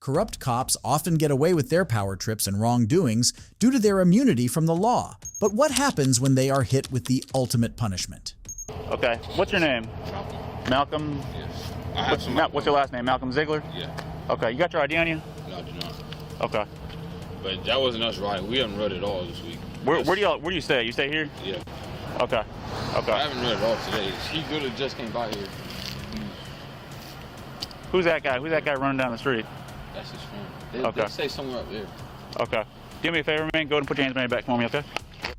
Corrupt cops often get away with their power trips and wrongdoings due to their immunity from the law. But what happens when they are hit with the ultimate punishment? Okay, what's your name? Malcolm? Yes. What's your last name? Malcolm Ziggler? Yeah. Okay, you got your ID on you? No, I do not. Okay. But that wasn't us riding. We haven't rode at all this week. Where do you stay? You stay here? Yeah. Okay. Okay. I haven't rode at all today. He literally just came by here. Who's that guy? Who's that guy running down the street? That's his friend. They stay somewhere up there. Okay. Do me a favor, man. Go ahead and put your hands behind your back for me, okay?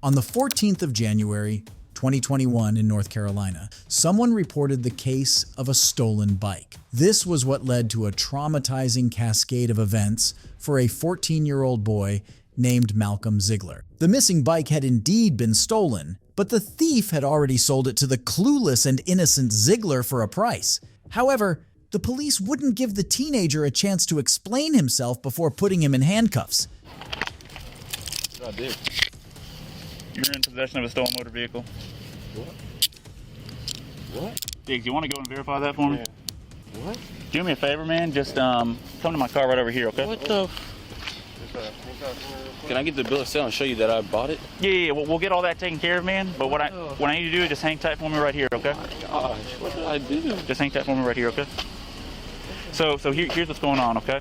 On the 14th of January, 2021 in North Carolina, someone reported the case of a stolen bike. This was what led to a traumatizing cascade of events for a 14-year-old boy named Malcolm Ziggler. The missing bike had indeed been stolen, but the thief had already sold it to the clueless and innocent Ziggler for a price. However, the police wouldn't give the teenager a chance to explain himself before putting him in handcuffs. I did. You're in possession of a stolen motor vehicle. What? Diggs, you want to go and verify that for me? Yeah. What? Do me a favor, man. Just come to my car right over here, okay? What the? Can I get the bill of sale and show you that I bought it? Yeah. We'll get all that taken care of, man. But what I need to do is just hang tight for me right here, okay? Oh my gosh, what did I do? Just hang tight for me right here, okay? So here's what's going on, okay?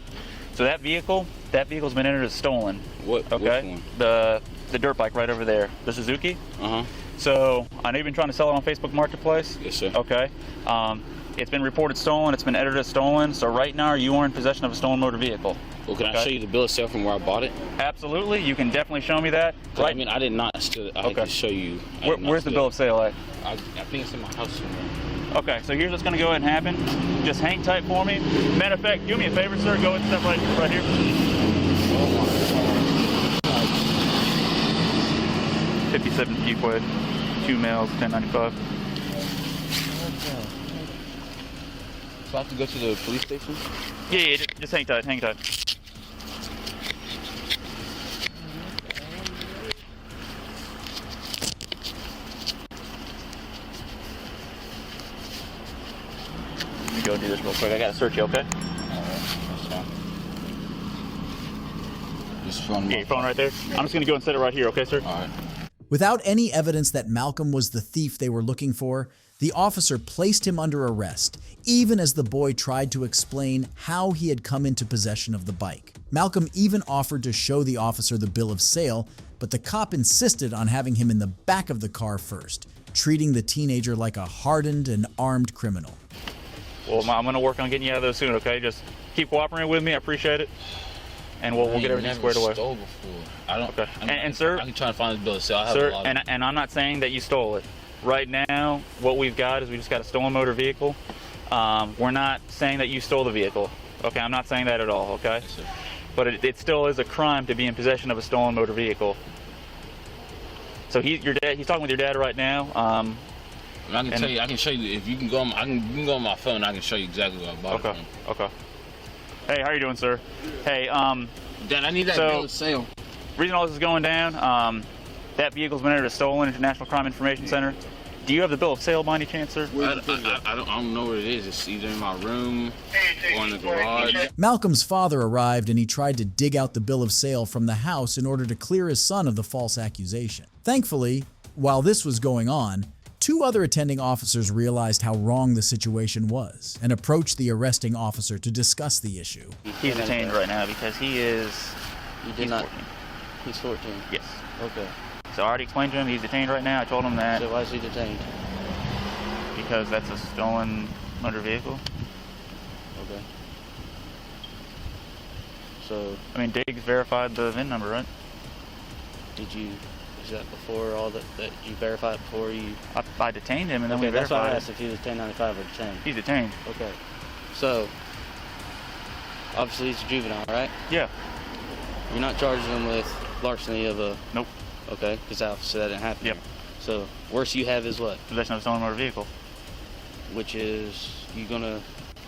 So that vehicle's been entered as stolen. What? Okay. Which one? The dirt bike right over there, the Suzuki. Uh huh. So I know you've been trying to sell it on Facebook Marketplace. Yes, sir. Okay. It's been reported stolen. It's been entered as stolen. So right now you are in possession of a stolen motor vehicle. Well, can I show you the bill of sale from where I bought it? Absolutely. You can definitely show me that. Right. I mean, I did not steal it. I had to show you. Where's the bill of sale at? I think it's in my house somewhere. Okay, so here's what's going to go ahead and happen. Just hang tight for me. Matter of fact, do me a favor, sir. Go ahead and step right here. Oh my God. 57 Fuquid, 2 males, 1095. So I have to go to the police station? Yeah, just hang tight, hang tight. Let me go do this real quick. I gotta search you, okay? Alright, that's fine. Just phone. Yeah, your phone right there. I'm just gonna go and set it right here, okay, sir? Alright. Without any evidence that Malcolm was the thief they were looking for, the officer placed him under arrest, even as the boy tried to explain how he had come into possession of the bike. Malcolm even offered to show the officer the bill of sale, but the cop insisted on having him in the back of the car first, treating the teenager like a hardened and armed criminal. Well, I'm gonna work on getting you out of those soon, okay? Just keep cooperating with me. I appreciate it. And we'll get everything squared away. Stole before. I don't. Okay. And sir, I can try to find the bill of sale. I have sir, a lot of and I'm not saying that you stole it. Right now, what we've got is we just got a stolen motor vehicle. We're not saying that you stole the vehicle. Okay, I'm not saying that at all. Okay. Yes, sir. But it still is a crime to be in possession of a stolen motor vehicle. So your dad. He's talking with your dad right now. I can tell you. I can show you if you can go. You can go on my phone. I can show you exactly what I bought it from. Okay. Hey, how you doing, sir? Hey, Dad, I need that bill of sale. Reason all this is going down, that vehicle's been entered as stolen into National Crime Information Center. Do you have the bill of sale by any chance, sir? I don't know where it is. It's either in my room or in the garage. Malcolm's father arrived and he tried to dig out the bill of sale from the house in order to clear his son of the false accusation. Thankfully, while this was going on, 2 other attending officers realized how wrong the situation was and approached the arresting officer to discuss the issue. He's detained right now because he's 14. He's 14? Yes. Okay. So I already explained to him he's detained right now. I told him that. So why is he detained? Because that's a stolen motor vehicle. Okay. So... I mean, Diggs verified the VIN number, right? Is that before all that you verified before you... I detained him and then we verified. That's why I asked if he was 1095 or detained. He's detained. Okay. So, obviously he's a juvenile, right? Yeah. You're not charging him with larceny of a... Nope. Okay, because obviously that didn't happen. Yep. So, worst you have is what? Possession of a stolen motor vehicle. Which is, you gonna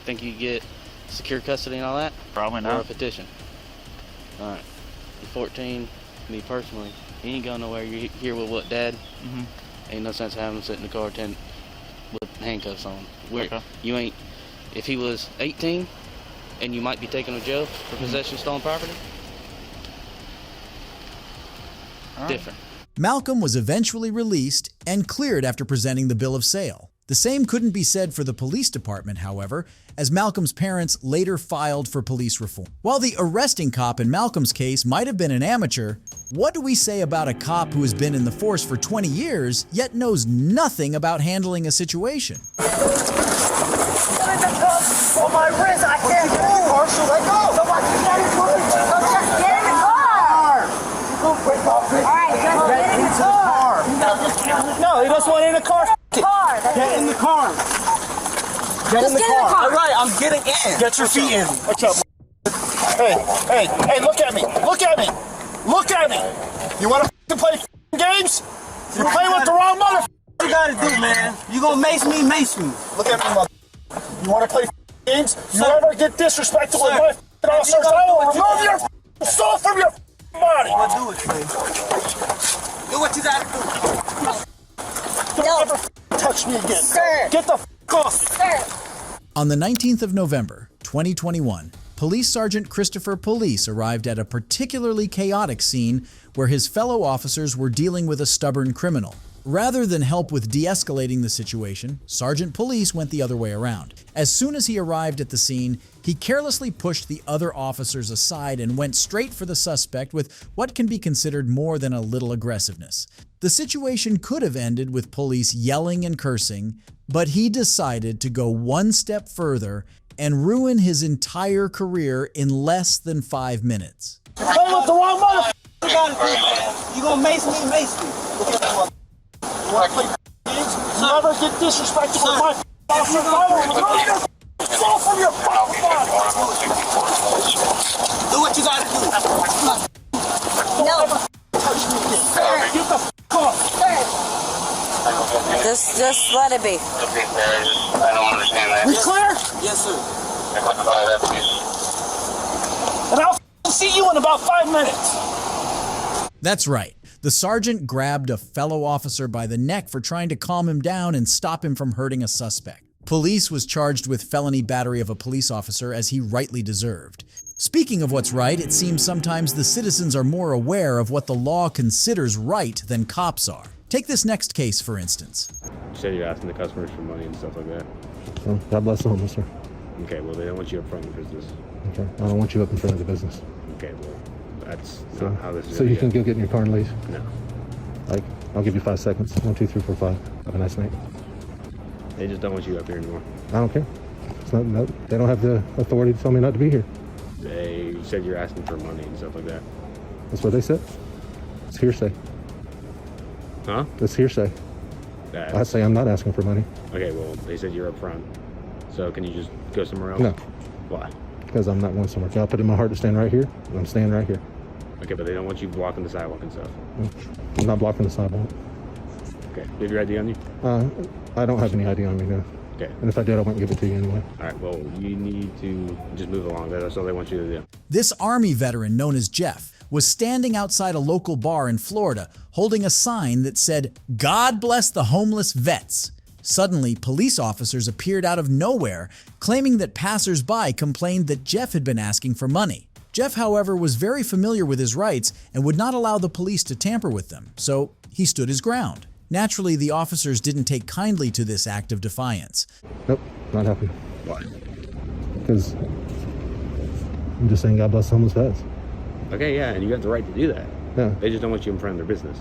think you get secure custody and all that? Probably not. Or a petition? Alright. You're 14, me personally, you ain't going nowhere. You're here with what, Dad? Mm-hmm. Ain't no sense having him sit in the car with handcuffs on. Okay. You ain't, if he was 18, and you might be taken to jail for possession of stolen property. Different. Malcolm was eventually released and cleared after presenting the bill of sale. The same couldn't be said for the police department, however, as Malcolm's parents later filed for police reform. While the arresting cop in Malcolm's case might have been an amateur, what do we say about a cop who has been in the force for 20 years, yet knows nothing about handling a situation? On my wrist, I can't move. Marshall, let go. Somebody get in the car. Get in the car. All right, just get in the car. No, he doesn't want in the car. Get in the car. Get in the car. All right, I'm getting in. Get your feet in. What's up? Hey, look at me. Look at me. Look at me. You want to play games? You're playing with the wrong mother. What you gotta do, man? You gonna mace me, mace me. Look at me, mother. You want to play games? You Sir. ever get disrespectful with Sir. my officers? I will remove your soul from your body. Well, do it, man. Do what you gotta do. Don't ever touch me again. Sir. Get the off me. On the 19th of November, 2021, Police Sergeant Christopher Police arrived at a particularly chaotic scene where his fellow officers were dealing with a stubborn criminal. Rather than help with de-escalating the situation, Sergeant Police went the other way around. As soon as he arrived at the scene, he carelessly pushed the other officers aside and went straight for the suspect with what can be considered more than a little aggressiveness. The situation could have ended with police yelling and cursing, but he decided to go one step further and ruin his entire career in less than 5 minutes. Play with the wrong mother. You gotta do, man. You gonna mace me, mace me. You want to play games? You ever get disrespectful with my officers? I will remove your soul from your body. Do what you gotta do. Don't ever touch me again. Get the off. Just let it be. I don't understand that. We clear? Yes, sir. And I'll see you in about 5 minutes. That's right. The sergeant grabbed a fellow officer by the neck for trying to calm him down and stop him from hurting a suspect. Police was charged with felony battery of a police officer, as he rightly deserved. Speaking of what's right, it seems sometimes the citizens are more aware of what the law considers right than cops are. Take this next case, for instance. You said you're asking the customers for money and stuff like that. Oh, God bless the homeless, sir. Okay, well, they don't want you up front of the business. Okay, I don't want you up in front of the business. Okay, well, that's not how this is. So you can go get in your car and leave? No. Like, I'll give you 5 seconds. 1, 2, 3, 4, 5. Have a nice night. They just don't want you up here anymore. I don't care. It's not, no, they don't have the authority to tell me not to be here. They said you're asking for money and stuff like that. That's what they said. It's hearsay. Huh? It's hearsay. I say I'm not asking for money. Okay, well, they said you're up front. So can you just go somewhere else? No. Why? Because I'm not going somewhere. God put it in my heart to stand right here, and I'm staying right here. Okay, but they don't want you blocking the sidewalk and stuff. I'm not blocking the sidewalk. Okay. Do you have your ID on you? I don't have any ID on me now. Okay. And if I did, I wouldn't give it to you anyway. All right, well, you need to just move along. That's all they want you to do. This Army veteran, known as Jeff, was standing outside a local bar in Florida holding a sign that said, "God bless the homeless vets." Suddenly, police officers appeared out of nowhere, claiming that passers-by complained that Jeff had been asking for money. Jeff, however, was very familiar with his rights and would not allow the police to tamper with them, so he stood his ground. Naturally, the officers didn't take kindly to this act of defiance. Nope, not happy. Why? Because I'm just saying God bless the homeless vets. Okay, yeah, and you have the right to do that. Yeah. They just don't want you in front of their business.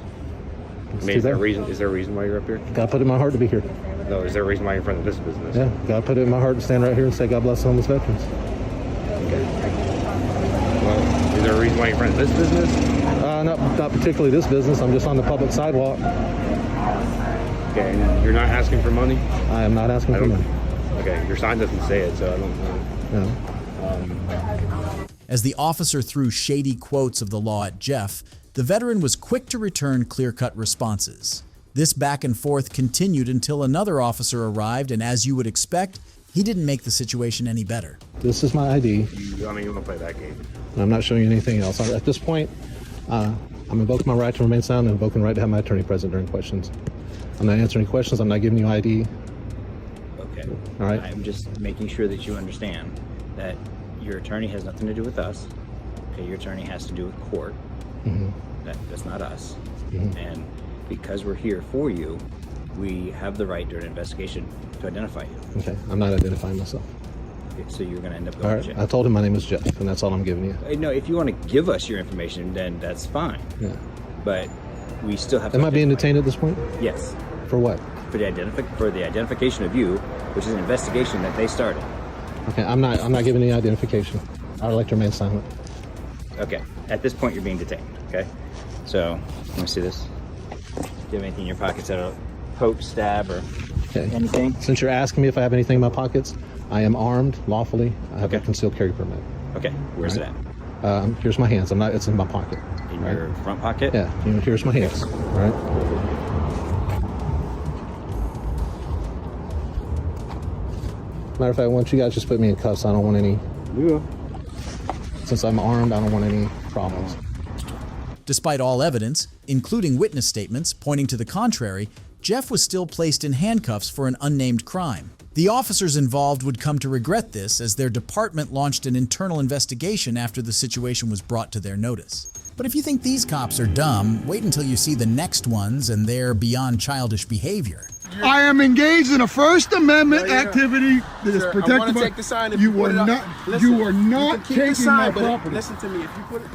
It's I mean, too is there a bad. reason? Is there a reason why you're up here? God put it in my heart to be here. No, is there a reason why you're in front of this business? Yeah, God put it in my heart to stand right here and say God bless the homeless veterans. Okay. Well, is there a reason why you're in front of this business? Not particularly this business. I'm just on the public sidewalk. Okay, and you're not asking for money? I am not asking for money. Okay, your sign doesn't say it, so I don't know. No. As the officer threw shady quotes of the law at Jeff, the veteran was quick to return clear-cut responses. This back and forth continued until another officer arrived, and as you would expect, he didn't make the situation any better. This is my ID. You want to play that game? I'm not showing you anything else. At this point, I'm invoking my right to remain silent and invoking the right to have my attorney present during questions. I'm not answering any questions. I'm not giving you ID. Okay. All right. I'm just making sure that you understand that your attorney has nothing to do with us. Okay, your attorney has to do with court. That's not us. And because we're here for you, we have the right during an investigation to identify you. Okay, I'm not identifying myself. Okay, so you're going to end up going to jail. I told him my name is Jeff, and that's all I'm giving you. No, if you want to give us your information, then that's fine. Yeah. But we still have to. Am I being detained at this point? Yes. For what? For the identification of you, which is an investigation that they started. Okay, I'm not giving any identification. I would like to remain silent. Okay. At this point, you're being detained. Okay. So let me see this. Do you have anything in your pockets that'll poke, stab, or anything? Since you're asking me if I have anything in my pockets, I am armed lawfully. I have a concealed carry permit. Okay. Where's it at? Here's my hands. It's in my pocket. In your front pocket? Yeah. Here's my hands. All right. Matter of fact, once you guys just put me in cuffs, I don't want any. Since I'm armed, I don't want any problems. Despite all evidence, including witness statements pointing to the contrary, Jeff was still placed in handcuffs for an unnamed crime. The officers involved would come to regret this, as their department launched an internal investigation after the situation was brought to their notice. But if you think these cops are dumb, wait until you see the next ones and their beyond childish behavior. I am engaged in a First Amendment activity that is protected. I want to take the sign. If you are not. Listen, you are not taking my property. Listen to me. If you put it.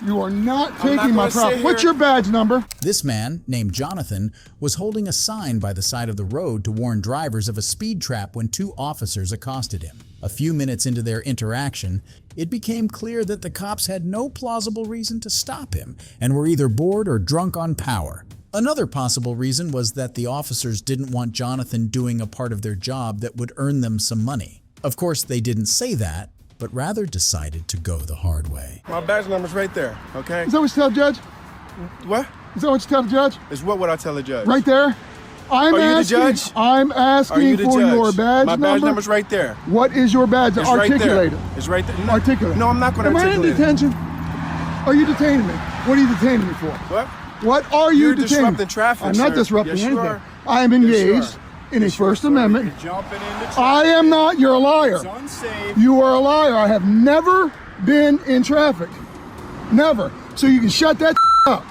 You are not taking my property. What's your badge number? This man, named Jonathan, was holding a sign by the side of the road to warn drivers of a speed trap when two officers accosted him. A few minutes into their interaction, it became clear that the cops had no plausible reason to stop him and were either bored or drunk on power. Another possible reason was that the officers didn't want Jonathan doing a part of their job that would earn them some money. Of course, they didn't say that, but rather decided to go the hard way. My badge number's right there, okay? Is that what you tell the judge? What? Is that what you tell the judge? Is what would I tell the judge? Right there? I'm asking, the judge? I'm asking for your badge number. My badge number's right there. What is your badge? It's Articulate right it. there. It's right there. No, articulate. No, I'm not going to articulate. Am I in detention? Are you detaining me? What are you detaining me for? What? What are you detaining? You're disrupting traffic, I'm not disrupting anything. I am engaged in a First Amendment. I am not. You're a liar. It's unsafe. You are a liar. I have never been in traffic. Never. So you can shut that up.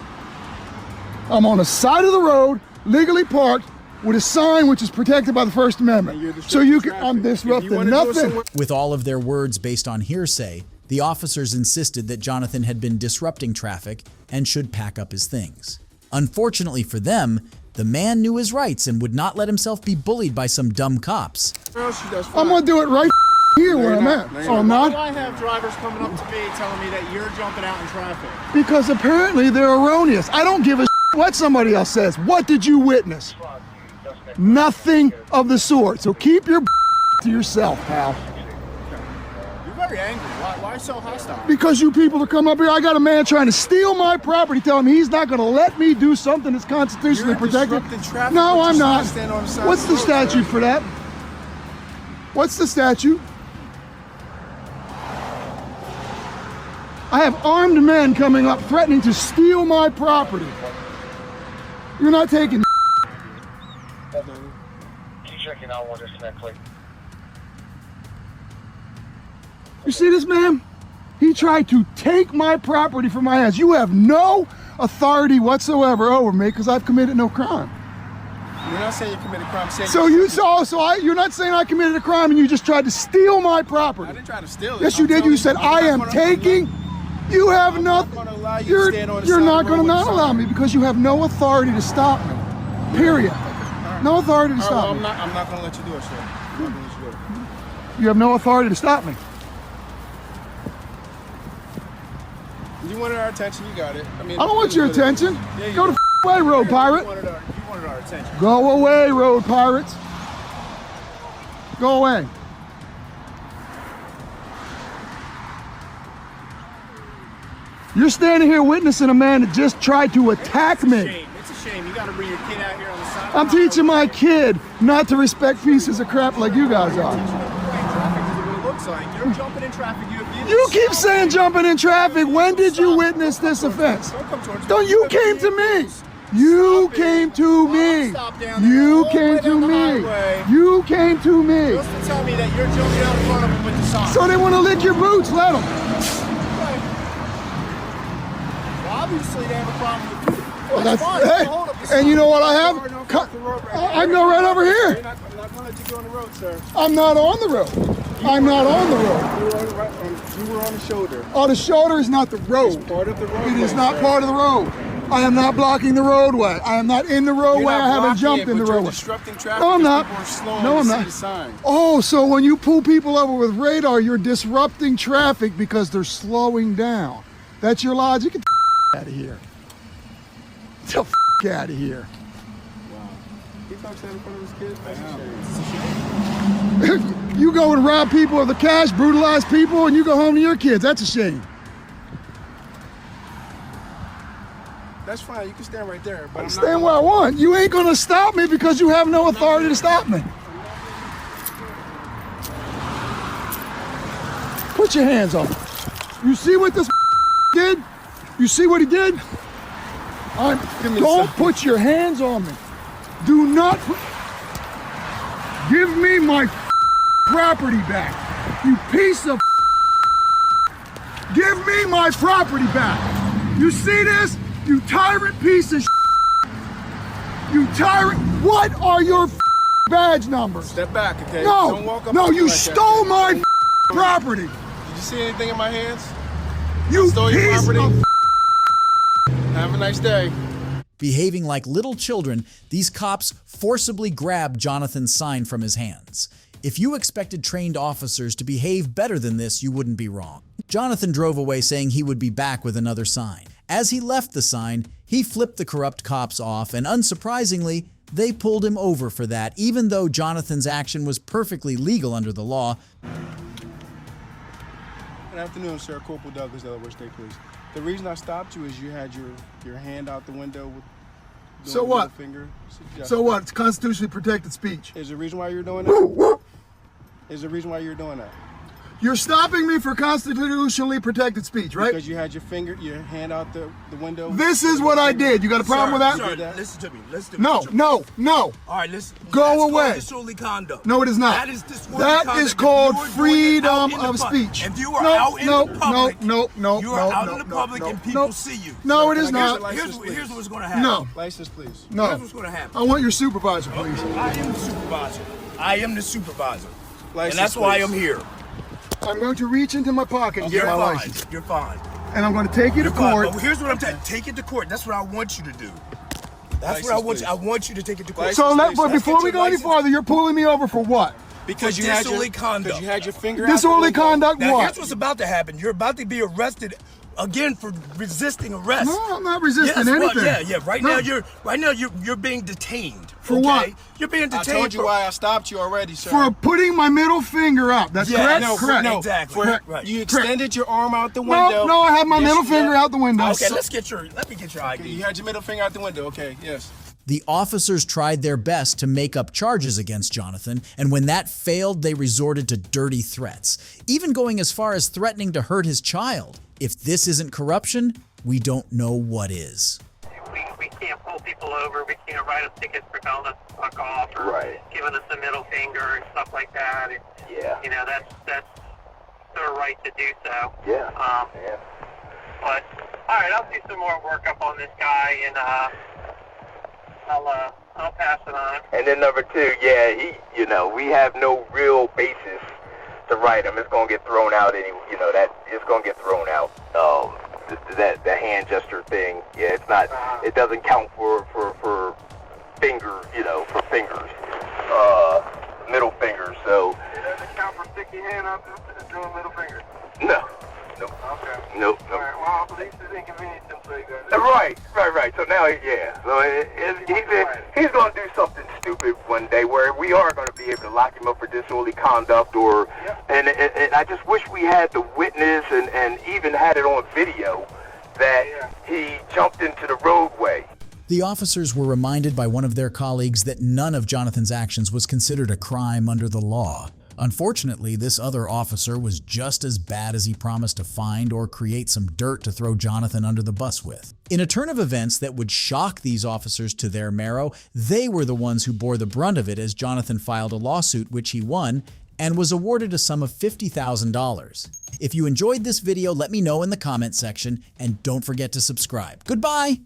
I'm on the side of the road, legally parked, with a sign which is protected by the First Amendment. So you can. I'm disrupting nothing. With all of their words based on hearsay, the officers insisted that Jonathan had been disrupting traffic and should pack up his things. Unfortunately for them, the man knew his rights and would not let himself be bullied by some dumb cops. I'm gonna do it right here where I'm at. Oh, I'm not? Why do I have drivers coming up to me telling me that you're jumping out in traffic? Because apparently they're erroneous. I don't give a what somebody else says. What did you witness? Nothing of the sort. So keep your to yourself, pal. You're very angry. Why so hostile? Because you people are coming up here. I got a man trying to steal my property, telling me he's not going to let me do something that's constitutionally protected. No, I'm not. What's the statute for that? What's the statute? I have armed men coming up threatening to steal my property. You're not taking. You see this man? He tried to take my property from my hands. You have no authority whatsoever over me because I've committed no crime. You're not saying you committed a crime. You're not saying I committed a crime and you just tried to steal my property. I didn't try to steal it. Yes, you did. You said I am taking. You have nothing. You're not going to not allow me because you have no authority to stop me. Period. No authority to stop me. I'm not going to let you do it, sir. I'm not going to let you do it. You have no authority to stop me. You wanted our attention, you got it. I don't want your attention. Yeah, Go the away, road pirate. You wanted our attention. Go away, road pirates. Go away. You're standing here witnessing a man that just tried to attack me. It's a shame. You got to bring your kid out here on the side. I'm teaching my kid not to respect pieces of crap like you guys are. You're jumping in traffic. You keep saying jumping in traffic. When did you witness this offense? Don't come towards me. You came to me. You came to me. You came to me. You came to me. You're supposed to tell me that you're jumping out in front of them with the sign. So they want to lick your boots. Let them. Well, obviously they have a problem with you. Well, That's fine. hey, Hold up the and sign. you know what I have? I go right over I'm here. not going to let you go on the road, sir. I'm not on the road. I'm not on the road. You were on the shoulder. Oh, the shoulder is not the road. It's part of the roadway. It is not sir. part of the road. I am not blocking the roadway. I am not in the roadway. I haven't jumped in the roadway. You're disrupting traffic. No, I'm not. People are slowing No, I'm to see not. the sign. Oh, so when you pull people over with radar, you're disrupting traffic because they're slowing down. That's your logic? Get the out of here. Get the out of here. Wow. He talks that in front of his kids? That's a shame. You go and rob people of the cash, brutalize people, and you go home to your kids. That's a shame. That's fine. You can stand right there. But I'm Stand where I want. You ain't gonna stop me because you have no authority to stop me. Put your hands on me. You see what this did? You see what he did? Don't put your hands on me. Do not give me my property back. You piece of give me my property back. You see this? You tyrant piece of You tyrant. What are your badge numbers? Step back, okay? No, Don't walk up no, to me you like that. stole my property. Did you see anything in my hands? You stole your piece property. of Have a nice day. Behaving like little children, these cops forcibly grabbed Jonathan's sign from his hands. If you expected trained officers to behave better than this, you wouldn't be wrong. Jonathan drove away saying he would be back with another sign. As he left the sign, he flipped the corrupt cops off, and unsurprisingly, they pulled him over for that, even though Jonathan's action was perfectly legal under the law. Good afternoon, sir. Corporal Douglas, Delaware State Police. The reason I stopped you is you had your hand out the window with the So what? finger. So what? It's constitutionally protected speech. Is there a reason why you're doing that? Is there a reason why you're doing that? You're stopping me for constitutionally protected speech, right? Because you had your hand out the window. This is what I did. You got a problem with that? Sir, listen to me. Listen to me. No, no, no. All right, listen. Go away. That's called disorderly conduct. No, it is not. That is disorderly That conduct. is called If you are doing it freedom out in the of speech. If you are out in the public, no, you are out in the public and people see you. No, it is not. Here's what's going to happen. No. License, please. No. Here's what's going to happen. I want your supervisor, please. I am the supervisor. I am the supervisor. License, And that's why please. I'm here. I'm going to reach into my pocket and You're get my fine. license. You're fine. And I'm going to take you to You're fine. court. But here's what I'm telling you. Take it to court. That's what I want you to do. That's what I want you. I want you to take it to court. But before we go any farther, you're pulling me over for what? Because you had your finger out. Disorderly conduct Now, what? here's what's about to happen. You're about to be arrested again for resisting arrest. No, I'm not resisting Well, anything. yeah. Right No. now you're being detained. For okay? what? You're being I detained. told you why I stopped you already, sir. For putting my middle finger up. That's correct? No, Correct. No, exactly. Correct. You extended your arm out the window. No, I had my middle finger out the window. Okay, let me get your ID. You had your middle finger out the window. Okay, yes. The officers tried their best to make up charges against Jonathan, and when that failed, they resorted to dirty threats, even going as far as threatening to hurt his child. If this isn't corruption, we don't know what is. We can't pull people over. We can't write them tickets for telling us to fuck off or giving us the middle finger and stuff like that. You know, that's their right to do so. Yeah. But all right, I'll do some more work up on this guy and I'll pass it on. And then number two, we have no real basis to write him. It's gonna get thrown out that it's gonna get thrown out. The hand gesture thing, it's not. It doesn't count for finger, for fingers, middle fingers. So. It doesn't count for sticking your hand out doing middle finger. No. Nope. Okay. Nope. All right. Well, at least it's inconvenient so you guys. Right. So now, So he's going to do something stupid one day where we are going to be able to lock him up for disorderly conduct and I just wish we had the witness and even had it on video that he jumped into the roadway. The officers were reminded by one of their colleagues that none of Jonathan's actions was considered a crime under the law. Unfortunately, this other officer was just as bad as he promised to find or create some dirt to throw Jonathan under the bus with. In a turn of events that would shock these officers to their marrow, they were the ones who bore the brunt of it as Jonathan filed a lawsuit which he won and was awarded a sum of $50,000. If you enjoyed this video, let me know in the comment section, and don't forget to subscribe. Goodbye!